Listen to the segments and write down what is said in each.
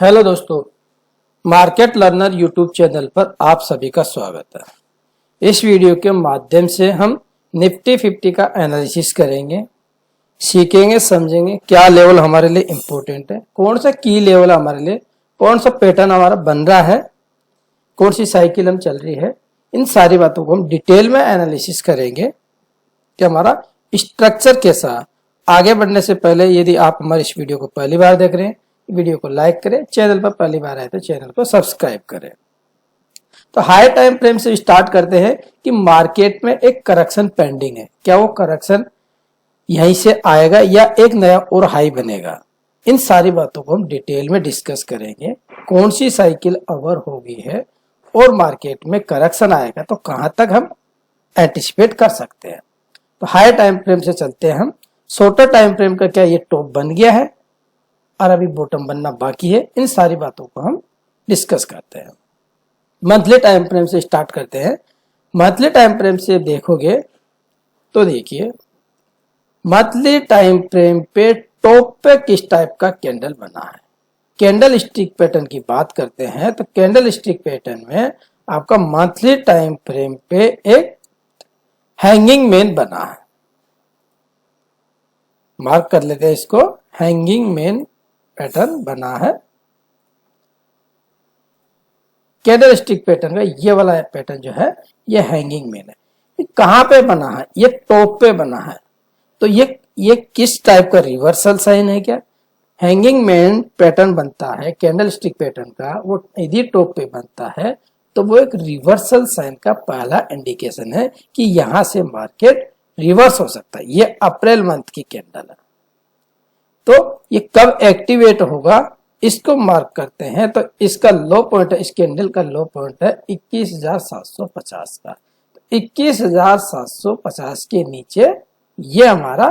Hello दोस्तों, market learner YouTube channel पर आप सभी का स्वागत है। इस वीडियो के माध्यम से हम निफ्टी 50 का एनालिसिस करेंगे, सीखेंगे, समझेंगे क्या लेवल हमारे लिए इम्पोर्टेंट है, कौन सा की लेवल हमारे लिए, कौन सा पैटर्न हमारा बन रहा है, कौन सी साइकिल हम चल रही है। इन सारी बातों को हम डिटेल में एनालिसिस करेंगे कि हमारा स्ट्रक्चर कैसा। आगे बढ़ने से पहले यदि आप हमारे इस वीडियो को पहली बार देख रहे हैं, वीडियो को लाइक करें, चैनल पर पहली बार आए तो चैनल को सब्सक्राइब करें। तो हाई टाइम फ्रेम से स्टार्ट करते हैं कि मार्केट में एक करेक्शन पेंडिंग है, क्या वो करेक्शन यहीं से आएगा या एक नया और हाई बनेगा। इन सारी बातों को हम डिटेल में डिस्कस करेंगे। कौन सी साइकिल ओवर हो गई है और मार्केट में करेक्शन आएगा तो कहां तक हम एंटिसिपेट कर सकते हैं। तो हाई टाइम फ्रेम से चलते हैं हम। शॉर्टर टाइम फ्रेम का क्या ये टॉप बन गया है और अभी बॉटम बनना बाकी है। इन सारी बातों को हम डिस्कस करते हैं। मंथली टाइम फ्रेम से स्टार्ट करते हैं। मंथली टाइम फ्रेम से देखोगे तो देखिए मंथली टाइम फ्रेम पे टॉप पे किस टाइप का कैंडल बना है। कैंडल स्टिक पैटर्न की बात करते हैं तो कैंडल स्टिक पैटर्न में आपका मंथली टाइम फ्रेम पे एक हैंगिंग मैन बना है। मार्क कर लेते हैं इसको, हैंगिंग मैन पैटर्न बना है। कैंडल स्टिक पैटर्न का ये वाला पैटर्न जो है ये हैंगिंग मैन है। ये कहां पे बना है? ये टॉप पे बना है। तो ये किस टाइप का रिवर्सल साइन है? क्या हैंगिंग मैन पैटर्न बनता है कैंडल स्टिक पैटर्न का, वो यदि टॉप पे बनता है तो वो एक रिवर्सल साइन का पहला इंडिकेशन है कि यहां से मार्केट रिवर्स हो सकता है। ये अप्रैल मंथ की कैंडल है। तो ये कब एक्टिवेट होगा इसको मार्क करते हैं। तो इसका लो पॉइंट है, इस कैंडल का लो पॉइंट है 21,750 का। 21,750 के नीचे ये हमारा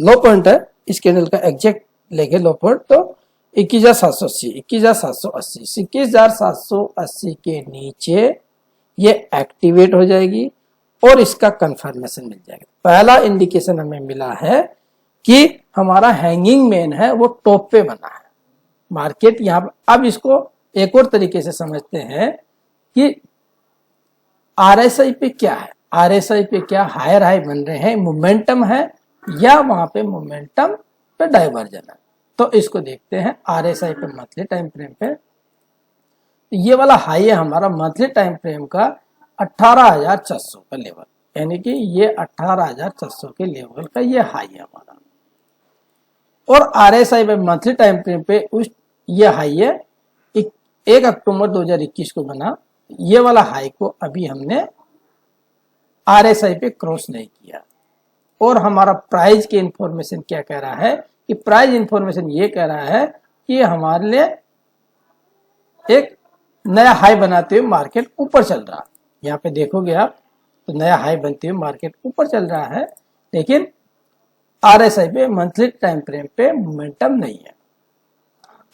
लो पॉइंट है। इस कैंडल का एग्जैक्ट लेके लो पॉइंट तो 21,780, 21,780, 21,780 के नीचे ये एक्टिवेट हो जाएगी और इसका कंफर्मेशन मिल जाएगा। पहला इंडिकेशन हमें मिला है कि हमारा हैंगिंग मैन है वो टॉप पे बना है। मार्केट यहां पर अब इसको एक और तरीके से समझते हैं कि आरएसआई पे क्या है। आरएसआई पे क्या हायर हाई बन रहे हैं, मोमेंटम है या वहां पे मोमेंटम पे डाइवर्जन है। तो इसको देखते हैं आरएसआई पे मंथली टाइम फ्रेम पे। ये वाला हाई है हमारा मंथली टाइम फ्रेम का 18,400 का लेवल, यानी कि ये 18,400 के लेवल का ये हाई है हमारा। और आरएसआई पे मंथली टाइम फ्रेम पे उस ये हाई है 1 अक्टूबर 2021 को बना। ये वाला हाई को अभी हमने आरएसआई पे क्रॉस नहीं किया। और हमारा प्राइस की इंफॉर्मेशन क्या कह रहा है कि प्राइस इंफॉर्मेशन ये कह रहा है कि हमारे लिए एक नया हाई बनाते हुए मार्केट ऊपर चल रहा है। यहाँ पे देखोगे आप तो नया हाई बनते हुए मार्केट ऊपर चल रहा है, लेकिन आरएसआई पे मंथली टाइम फ्रेम पे मोमेंटम नहीं है।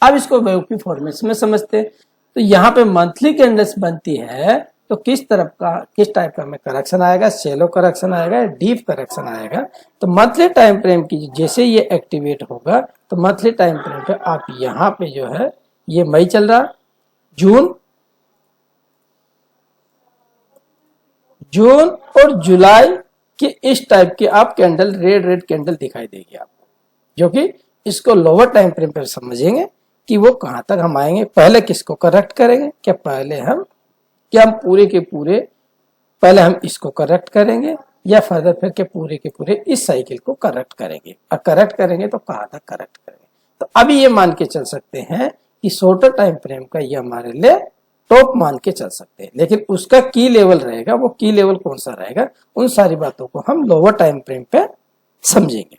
अब इसको वेव की फॉर्मेशन में समझते हैं। तो यहाँ पे मंथली कैंडल्स बनती है तो किस टाइप का हमें करेक्शन आएगा? शैलो करेक्शन आएगा, डीप करेक्शन आएगा। तो मंथली टाइम फ्रेम की जैसे ये एक्टिवेट होगा तो मंथली टाइम फ्रेम पे आप यहाँ पे जो है ये मई चल रहा, जून और जुलाई के इस टाइप के आप कैंडल रेड कैंडल दिखाई देगी आपको, जो कि इसको लोअर टाइम फ्रेम पर समझेंगे कि वो कहां तक हम आएंगे। पहले किसको करेक्ट करेंगे? क्या हम पूरे के पूरे पहले हम इसको करेक्ट करेंगे या फर्दर फिर के पूरे इस साइकिल को करेक्ट करेंगे। और करेक्ट करेंगे तो कहां तक करेक्ट करेंगे? तो अभी ये मान के चल सकते हैं कि शॉर्टर टाइम फ्रेम का ये हमारे लिए टॉप मान के चल सकते हैं, लेकिन उसका की लेवल रहेगा, वो की लेवल कौन सा रहेगा, उन सारी बातों को हम लोअर टाइम फ्रेम पे समझेंगे।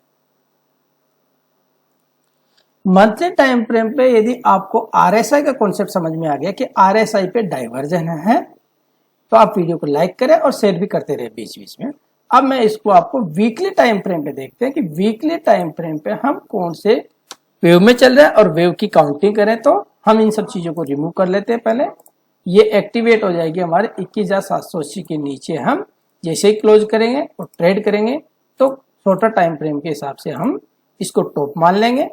मंथली टाइम फ्रेम पे यदि आपको आरएसआई का कॉन्सेप्ट समझ में आ गया कि आरएसआई पे डाइवर्जन है तो आप वीडियो को लाइक करें और शेयर भी करते रहे बीच बीच में। अब मैं इसको आपको वीकली टाइम फ्रेम पे देखते हैं कि वीकली टाइम फ्रेम पे हम कौन से वेव में चल रहे हैं और वेव की काउंटिंग करें। तो हम इन सब चीजों को रिमूव कर लेते हैं। पहले ये एक्टिवेट हो जाएगी हमारे 21,780 के नीचे। हम जैसे ही क्लोज करेंगे और ट्रेड करेंगे तो शॉर्टर टाइम फ्रेम के हिसाब से हम इसको टॉप मान लेंगे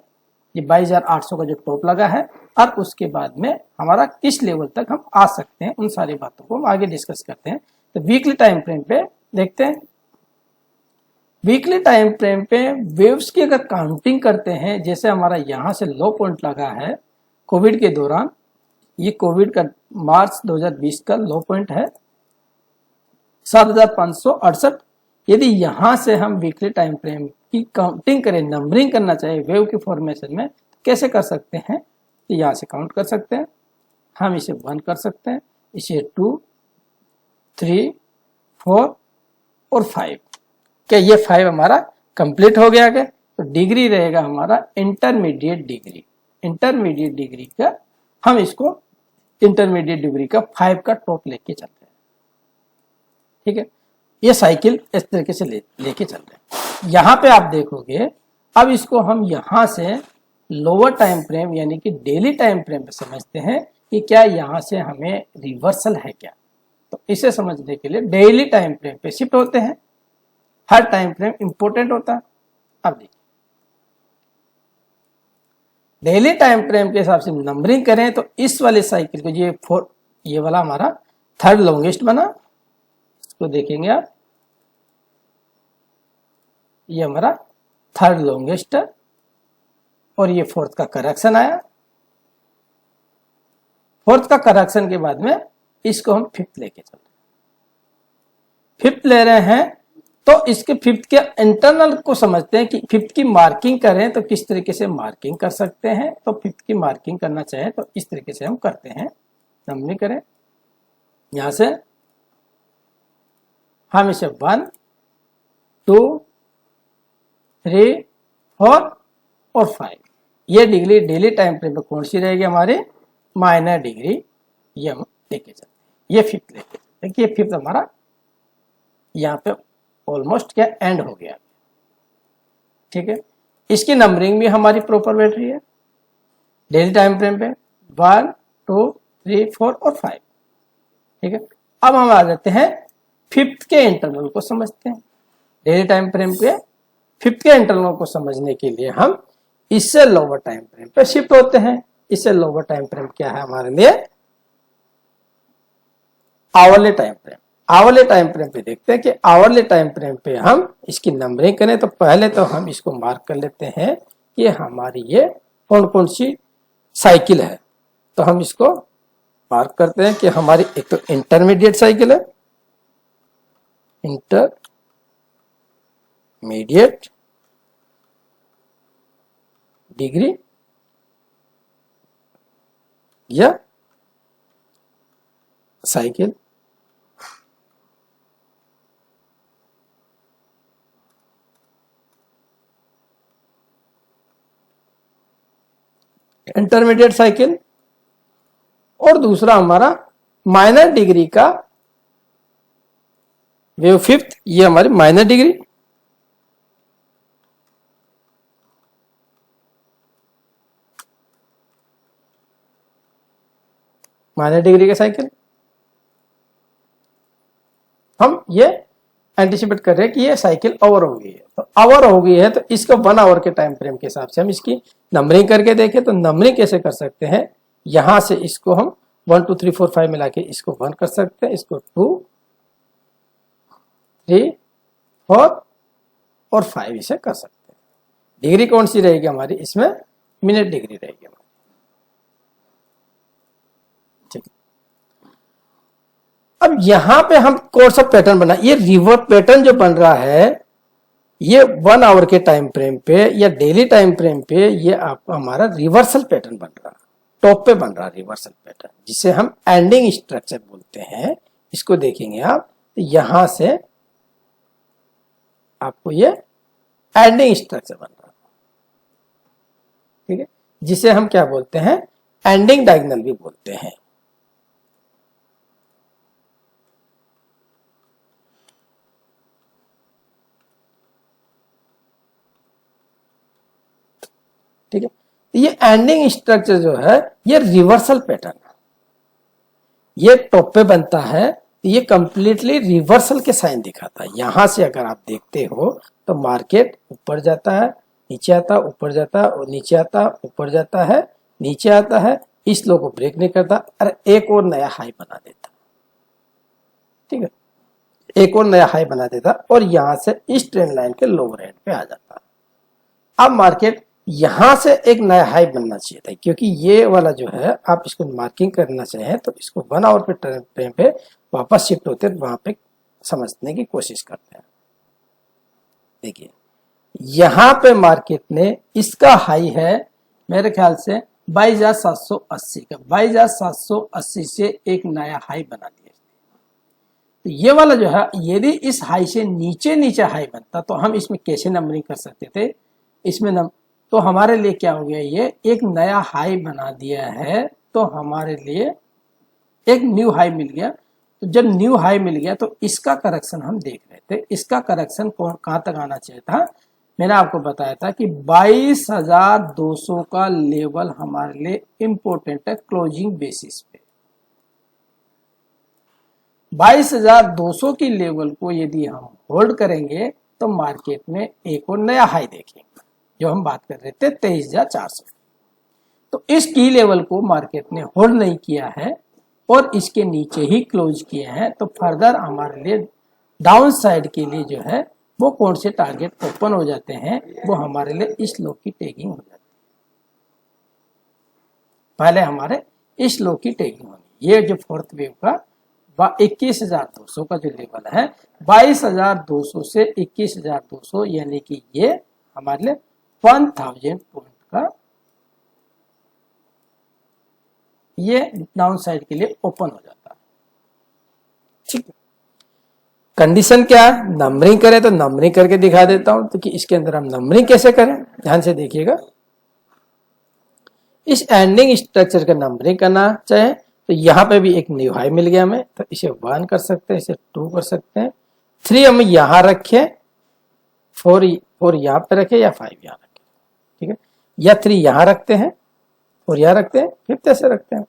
ये 22,800 का जो टॉप लगा है, और उसके बाद में हमारा किस लेवल तक हम आ सकते हैं, उन सारी बातों को हम आगे डिस्कस करते हैं। तो वीकली टाइम फ्रेम पे देखते हैं। वीकली टाइम फ्रेम पे वेव्स की अगर काउंटिंग करते हैं, जैसे हमारा यहाँ से लो पॉइंट लगा है कोविड के दौरान, ये कोविड का मार्च 2020 का लो पॉइंट है 7,568। यदि यहाँ से हम वीकली टाइम फ्रेम की काउंटिंग करें, नंबरिंग करना चाहे वेव के फॉर्मेशन में, कैसे कर सकते हैं? तो यहाँ से काउंट कर सकते हैं, हम इसे 1 कर सकते हैं, इसे 2, 3, 4 और 5। क्या ये 5 हमारा कंप्लीट हो गया क्या? तो डिग्री रहेगा हमारा इंटरमीडिएट डिग्री। इंटरमीडिएट डिग्री का हम इसको इंटरमीडिएट डिग्री का 5 का टॉप लेके चल रहे हैं। ठीक है, ये साइकिल इस तरीके से लेके चल रहे हैं। यहाँ पे आप देखोगे, अब इसको हम यहाँ से लोअर टाइम फ्रेम यानी कि डेली टाइम फ्रेम पे समझते हैं कि क्या यहाँ से हमें रिवर्सल है क्या। तो इसे समझने के लिए डेली टाइम फ्रेम पे शिफ्ट होते हैं। हर टाइम फ्रेम इंपॉर्टेंट होता है। अब देखिए, डेली टाइम फ्रेम के हिसाब से नंबरिंग करें तो इस वाले साइकिल को ये वाला हमारा थर्ड लॉन्गेस्ट बना, इसको देखेंगे आप, ये हमारा थर्ड लॉन्गेस्ट है, और ये फोर्थ का करेक्शन आया। फोर्थ का करेक्शन के बाद में इसको हम फिफ्थ लेके चल रहे हैं। फिफ्थ ले रहे हैं तो इसके फिफ्थ के इंटरनल को समझते हैं कि फिफ्थ की मार्किंग करें तो किस तरीके से मार्किंग कर सकते हैं। तो फिफ्थ की मार्किंग करना चाहे तो इस तरीके से हम करते हैं। नंबरिंग करें, यहां से हम इसे 1, 2, 3, 4 और 5, ये डिग्री डेली टाइम फ्रेम पे कौन सी रहेगी हमारी? Minor degree. ये हम लेके चलते हैं, ये फिफ्थ लेके चलते हैं। ये फिफ्थ हमारा यहाँ पे ऑलमोस्ट क्या एंड हो गया। ठीक है, इसकी नंबरिंग भी हमारी प्रॉपर बैठ रही है डेली टाइम फ्रेम पे 1, 2, 3, 4 और 5। ठीक है, अब हम आ जाते हैं फिफ्थ के इंटरवल को समझते हैं। डेली टाइम फ्रेम पे फिफ्थ के इंटरवल को समझने के लिए हम इससे लोअर टाइम फ्रेम पे शिफ्ट होते हैं। इससे लोअर टाइम फ्रेम क्या है हमारे लिए? Hourly time frame. Hourly time frame पे देखते हैं कि आवरली टाइम फ्रेम पे हम इसकी नंबरिंग करें तो पहले तो हम इसको मार्क कर लेते हैं कि हमारी ये कौन कौन सी साइकिल है। तो हम इसको मार्क करते हैं कि हमारी एक तो इंटरमीडिएट साइकिल है, इंटरमीडिएट डिग्री या साइकिल, इंटरमीडिएट साइकिल, और दूसरा हमारा माइनर डिग्री का वेव फिफ्थ, ये हमारी माइनर डिग्री। माइनर डिग्री का साइकिल हम ये एंटिसिपेट कर रहे हैं कि ये साइकिल ओवर हो गई है। तो ओवर हो गई है तो इसको 1 आवर के टाइम फ्रेम के हिसाब से हम इसकी नंबरिंग करके देखें तो नंबरिंग कैसे कर सकते हैं? यहां से इसको हम 1, 2, 3, 4, 5 मिला के इसको 1 कर सकते हैं, इसको 2, 3, 4 और 5 इसे कर सकते हैं। डिग्री कौन सी रहेगी हमारी? इसमें मिनट डिग्री रहेगी हमारी। ठीक, अब यहां पे हम कौन सा पैटर्न बना? ये रिवर्स पैटर्न जो बन रहा है ये 1 आवर के टाइम फ्रेम पे या डेली टाइम फ्रेम पे ये आपका हमारा रिवर्सल पैटर्न बन रहा है, टॉप पे बन रहा है रिवर्सल पैटर्न, जिसे हम एंडिंग स्ट्रक्चर बोलते हैं। इसको देखेंगे आप तो यहां से आपको ये एंडिंग स्ट्रक्चर बन रहा है। ठीक है, जिसे हम क्या बोलते हैं? एंडिंग डायगोनल भी बोलते हैं। ठीक है, ये एंडिंग स्ट्रक्चर जो है ये रिवर्सल पैटर्न है। ये टॉप पे बनता है तो ये कंप्लीटली रिवर्सल के साइन दिखाता है। यहां से अगर आप देखते हो तो मार्केट ऊपर जाता है, नीचे आता ऊपर जाता और नीचे आता ऊपर जाता है, नीचे आता है, इस लो को ब्रेक नहीं करता, अरे एक और नया हाई बना देता, ठीक है, एक और नया हाई बना देता और यहां से इस ट्रेंड लाइन के लोअर एंड पे आ जाता। अब मार्केट यहां से एक नया हाई बनना चाहिए था, क्योंकि ये वाला जो है आप इसको मार्किंग करना चाहें तो इसको 1 आवर पे टाइम फ्रेम पे वापस शिफ्ट होते हैं, वहां पे समझने की कोशिश करते हैं। देखिए यहां पे मार्केट ने इसका हाई है मेरे ख्याल से 22,780 का, 22,780 से एक नया हाई बना दिया। तो ये वाला जो है यदि इस हाई से नीचे नीचे हाई बनता तो हम इसमें कैसे नंबरिंग कर सकते थे, इसमें तो हमारे लिए क्या हो गया, ये एक नया हाई बना दिया है, तो हमारे लिए एक न्यू हाई मिल गया। तो जब न्यू हाई मिल गया तो इसका करेक्शन हम देख रहे थे, इसका करेक्शन कहां तक आना चाहिए था, मैंने आपको बताया था कि 22,200 का लेवल हमारे लिए इंपॉर्टेंट है क्लोजिंग बेसिस पे। 22,200 की लेवल को यदि हम होल्ड करेंगे तो मार्केट में एक और नया हाई देखेंगे, जो हम बात कर रहे थे 23,400। तो इस की लेवल को मार्केट ने होल्ड नहीं किया है और इसके नीचे ही क्लोज किए हैं, तो फर्दर हमारे लिए डाउन साइड के लिए जो है वो कौन से टारगेट ओपन हो जाते हैं, वो हमारे लिए इस लो की टेकिंग हो जाती है। पहले हमारे इस लो की टेकिंग होगी, ये जो फोर्थ वेव का 21,200 का जो लेवल है, 22,200 से 21,200 यानी कि ये हमारे लिए 1,000 पॉइंट का ये डाउन साइड के लिए ओपन हो जाता है। ठीक है, कंडीशन क्या है, नंबरिंग करें तो नंबरिंग करके दिखा देता हूं, तो कि इसके अंदर हम नंबरिंग कैसे करें, ध्यान से देखिएगा। इस एंडिंग स्ट्रक्चर का नंबरिंग करना चाहे तो यहाँ पे भी एक न्यू हाई मिल गया हमें, तो इसे 1 कर सकते हैं, इसे 2 कर सकते हैं, 3 हम यहाँ रखें, 4 यहाँ पे रखें या 5 यहाँ रखें, ठीक है, या 3 यहाँ रखते हैं और यहाँ रखते हैं, 5 ऐसे रखते हैं।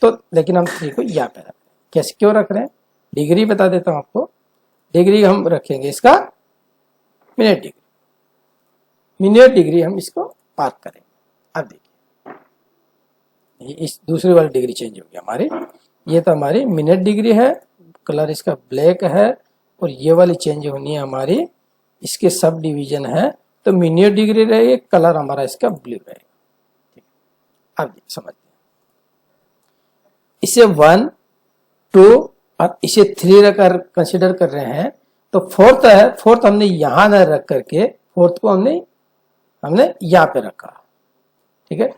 तो लेकिन हम 3 को यहाँ पे रखते हैं, कैसे क्यों रख रहे हैं, डिग्री बता देता हूं आपको। डिग्री हम रखेंगे इसका मिनट डिग्री, मिनट डिग्री हम इसको मार्क करेंगे। अब देखिए इस दूसरी वाली डिग्री चेंज हो गई हमारी, ये तो हमारी मिनट डिग्री है, कलर इसका ब्लैक है, और ये वाली चेंज होनी है हमारी, इसके सब डिवीजन है, तो मिनट डिग्री रहेगी, कलर हमारा इसका ब्लू रहेगा। अब समझते हैं, इसे 1, 2 और इसे 3 रखकर कंसिडर कर रहे हैं, तो फोर्थ है, फोर्थ हमने यहां न रख करके फोर्थ को हमने यहां पे रखा, ठीक है।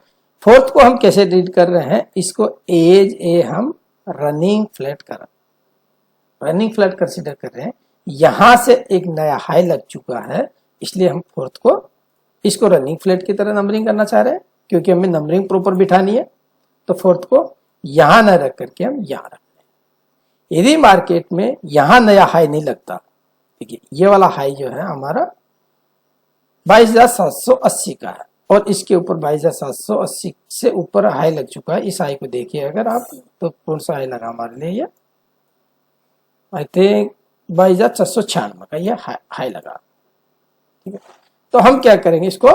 फोर्थ को हम कैसे रीड कर रहे हैं, इसको एज ए हम रनिंग फ्लैट कंसिडर कर रहे हैं, यहां से एक नया हाई लग चुका है, इसलिए हम फोर्थ को इसको रनिंग फ्लैट की तरह नंबरिंग करना चाह रहे हैं, क्योंकि हमें नंबरिंग प्रॉपर बिठानी है। तो फोर्थ को यहां न रख करके हम यहां रख रहे हैं। यदि मार्केट में यहां नया हाई नहीं लगता, देखिए ये वाला हाई जो है हमारा 22,780 का है और इसके ऊपर 22,780 से ऊपर हाई लग चुका है। इस हाई को देखिए अगर आप, तो कौन सा हाई लगा हमारे लिए, ये आई थिंक 22,496 का ये हाई लगा, ठीक है। तो हम क्या करेंगे इसको,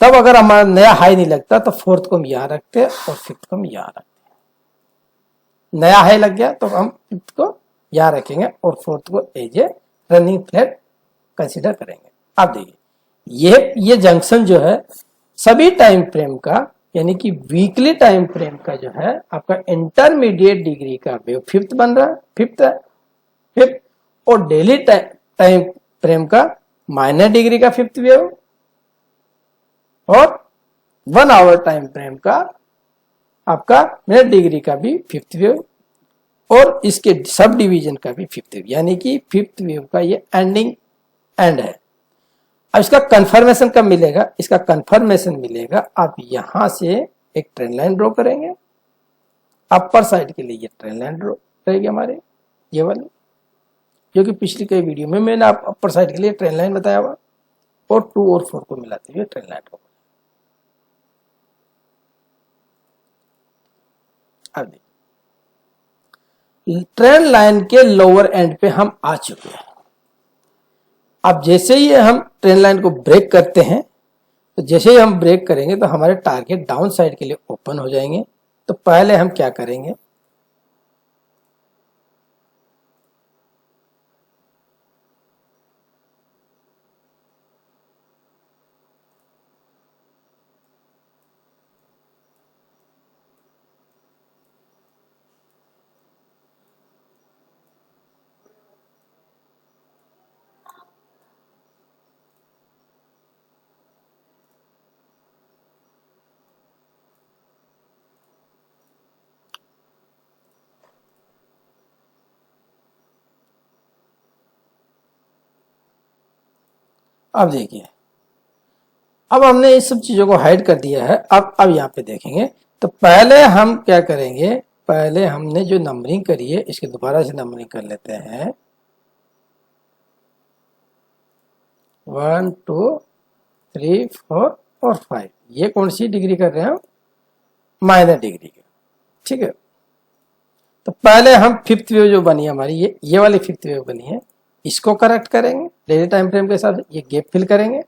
तब अगर हमारा नया हाई नहीं लगता तो फोर्थ को हम यहां रखते हैं और फिफ्थ को हम यहां रखते हैं। नया हाई लग गया तो हम फिफ्थ को यहां रखेंगे और फोर्थ को as a running flat consider करेंगे। अब देखिए ये जंक्शन जो है सभी टाइम फ्रेम का, यानी कि वीकली टाइम फ्रेम का जो है आपका इंटरमीडिएट डिग्री का वेव फिफ्थ बन रहा है, फिफ्थ, और डेली टाइम फ्रेम का माइनर डिग्री का फिफ्थ वेव और 1 आवर टाइम फ्रेम का आपका मिनट डिग्री का भी फिफ्थ वेव और इसके सब डिवीजन का भी फिफ्थ वेव, यानी कि फिफ्थ वेव का ये एंड है। अब इसका कंफर्मेशन कब मिलेगा, इसका कंफर्मेशन मिलेगा आप यहां से एक ट्रेंड लाइन ड्रॉ करेंगे, अपर साइड के लिए ये ट्रेंड लाइन ड्रॉ रहेगी हमारे, ये वाली, जो कि पिछली कई वीडियो में मैंने आप अपर साइड के लिए ट्रेंड लाइन बताया हुआ, और 2 और 4 को मिलाते हुए ट्रेंड लाइन ड्रॉ। अब ट्रेंड लाइन के लोअर एंड पे हम आ चुके हैं। अब जैसे ही हम ट्रेंड लाइन को ब्रेक करते हैं तो जैसे ही हम ब्रेक करेंगे तो हमारे टारगेट डाउन साइड के लिए ओपन हो जाएंगे। तो पहले हम क्या करेंगे, अब देखिए, अब हमने इस सब चीजों को हाइड कर दिया है। अब यहाँ पे देखेंगे तो पहले हम क्या करेंगे, पहले हमने जो नंबरिंग करी है इसके दोबारा से नंबरिंग कर लेते हैं। 1 2 3 4 और 5, ये कौन सी डिग्री कर रहे हैं हम, माइनर डिग्री का, ठीक है। तो पहले हम फिफ्थ वेव जो बनी है हमारी, ये वाली फिफ्थ वेव बनी है, इसको करेक्ट करेंगे डेली टाइम फ्रेम के साथ। ये गैप फिल करेंगे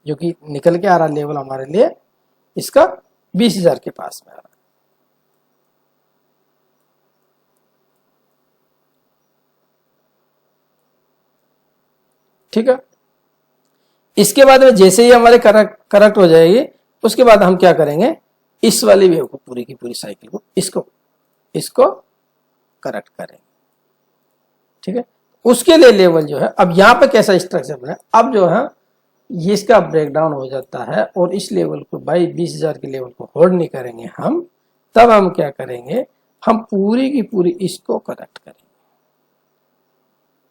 जो कि निकल के आ रहा लेवल हमारे लिए इसका 20,000 के पास में आ रहा है, ठीक है। इसके बाद में जैसे ही हमारे करेक्ट हो जाएगी, उसके बाद हम क्या करेंगे, इस वाली वेव को पूरी की पूरी साइकिल को इसको करेक्ट करेंगे, ठीक है। उसके लिए लेवल जो है, अब यहाँ पे कैसा स्ट्रक्चर बना है, अब जो है ये इसका ब्रेकडाउन हो जाता है और इस लेवल को भाई 20,000 के लेवल को होल्ड नहीं करेंगे हम। तब हम क्या करेंगे, हम पूरी की पूरी इसको करेक्ट करेंगे।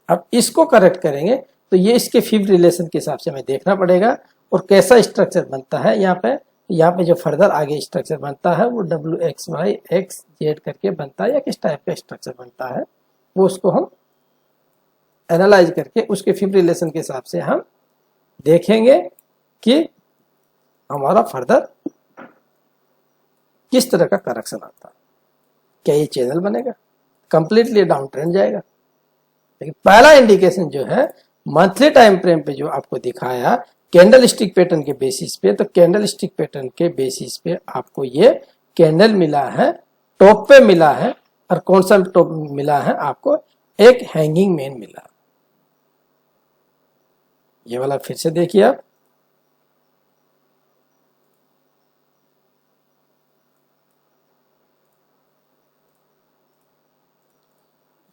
अब इसको करेक्ट करेंगे तो ये इसके फिफ्थ रिलेशन के हिसाब से हमें देखना पड़ेगा और कैसा स्ट्रक्चर बनता है। यहाँ पे जो फर्दर आगे स्ट्रक्चर बनता है वो WXY करके बनता है या किस टाइप का स्ट्रक्चर बनता है, वो उसको हम एनालाइज करके उसके फिफ्थ रिलेशन के हिसाब से हम देखेंगे कि हमारा फर्दर किस तरह का करेक्शन आता है। क्या ये चैनल बनेगा, कंप्लीटली डाउन ट्रेंड जाएगा। लेकिन पहला इंडिकेशन जो है मंथली टाइम फ्रेम पे जो आपको दिखाया कैंडल स्टिक पैटर्न के बेसिस पे, तो कैंडल स्टिक पैटर्न के बेसिस पे आपको ये कैंडल मिला है, टॉप पे मिला है। और कौन सा टॉप मिला है आपको, एक हैंगिंग मैन मिला। ये वाला फिर से देखिए आप,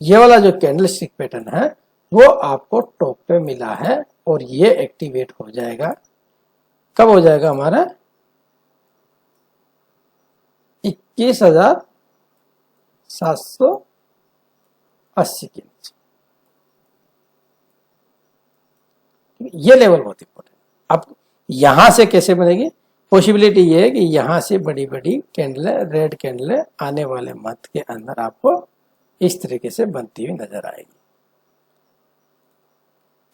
ये वाला जो कैंडल स्टिक पैटर्न है वो आपको टॉप पे मिला है और ये एक्टिवेट हो जाएगा। कब हो जाएगा हमारा, 21,780 के नीचे। ये लेवल बहुत इंपॉर्टेंट। अब यहां से कैसे बनेगी, पॉसिबिलिटी ये है कि यहां से बड़ी बड़ी कैंडलें, रेड कैंडलें आने वाले मंथ के अंदर आपको इस तरीके से बनती हुई नजर आएगी,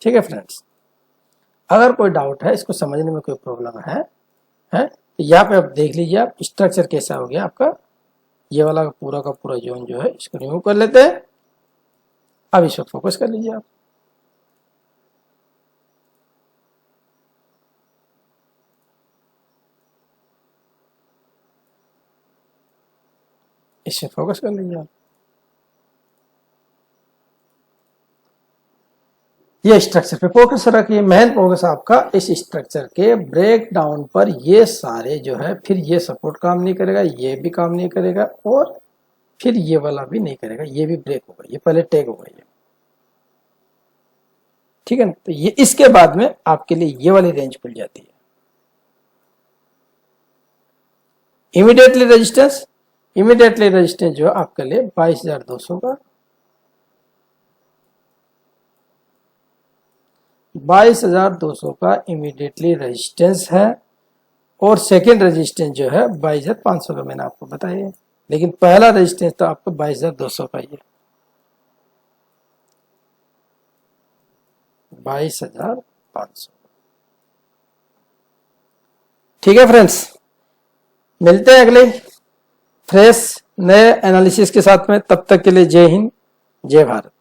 ठीक है फ्रेंड्स। अगर कोई डाउट है, इसको समझने में कोई प्रॉब्लम है तो यहाँ पे आप देख लीजिए आप स्ट्रक्चर कैसा हो गया आपका। ये वाला पूरा का पूरा जोन जो है इसको रिमूव कर लेते हैं। अब इस वक्त फोकस कर लीजिए आप। इसे फोकस कर लीजिए आप। ये स्ट्रक्चर पे फोकस रखिए, मेन फोकस आपका इस स्ट्रक्चर के ब्रेक डाउन पर। ये सारे जो है, फिर ये सपोर्ट काम नहीं करेगा, ये भी काम नहीं करेगा और फिर ये वाला भी नहीं करेगा, ये भी ब्रेक होगा, ये पहले टेक होगा ये, ठीक है ना। तो ये इसके बाद में आपके लिए ये वाली रेंज खुल जाती है। इमीडिएटली रेजिस्टेंस जो है आपके लिए 22,200 का, 22,200 का इमीडिएटली रेजिस्टेंस है। और सेकेंड रेजिस्टेंस जो है 22,500 का मैंने आपको बताया, लेकिन पहला रेजिस्टेंस तो आपको 22,200 का ही है, 22,500। ठीक है फ्रेंड्स, मिलते हैं अगले फ्रेश नए एनालिसिस के साथ में। तब तक के लिए जय हिंद, जय भारत।